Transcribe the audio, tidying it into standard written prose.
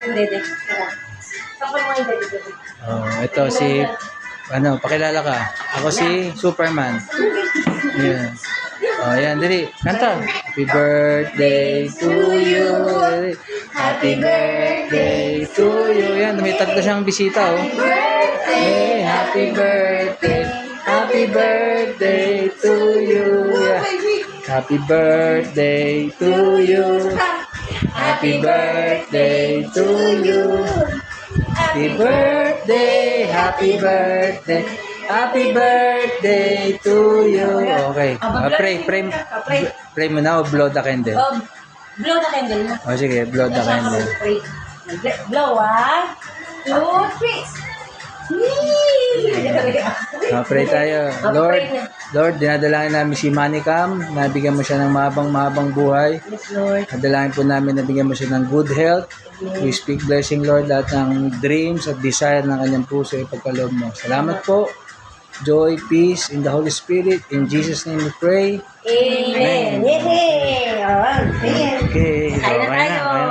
Dede. Kapag mo yung dede. Oh, ito si, pakilala ka. Ako si Superman. Yan. Oh, yan, dali. Kanta. Happy birthday to you. Happy birthday to you. Yan, may tatlo siyang bisita, oh. Hey, happy birthday. Happy birthday to you. Yeah. Happy birthday to you. Happy birthday to you. Happy birthday, happy birthday, happy birthday to you. Okay. Pray mo na o blow the candle. Blow the candle mo. O sige, blow the candle. Blow, 1, 2, 3. Pray tayo. Lord, dinadalangin namin si Manicam, nabigyan mo siya ng mahabang buhay. Yes, Lord. Nadalangin po namin, nabigyan mo siya ng good health. We speak blessing, Lord, lahat ng dreams at desire ng kanyang puso ipagkaloob mo. Salamat po. Joy, peace in the Holy Spirit. In Jesus' name we pray. Amen. Yay! Okay, okay na.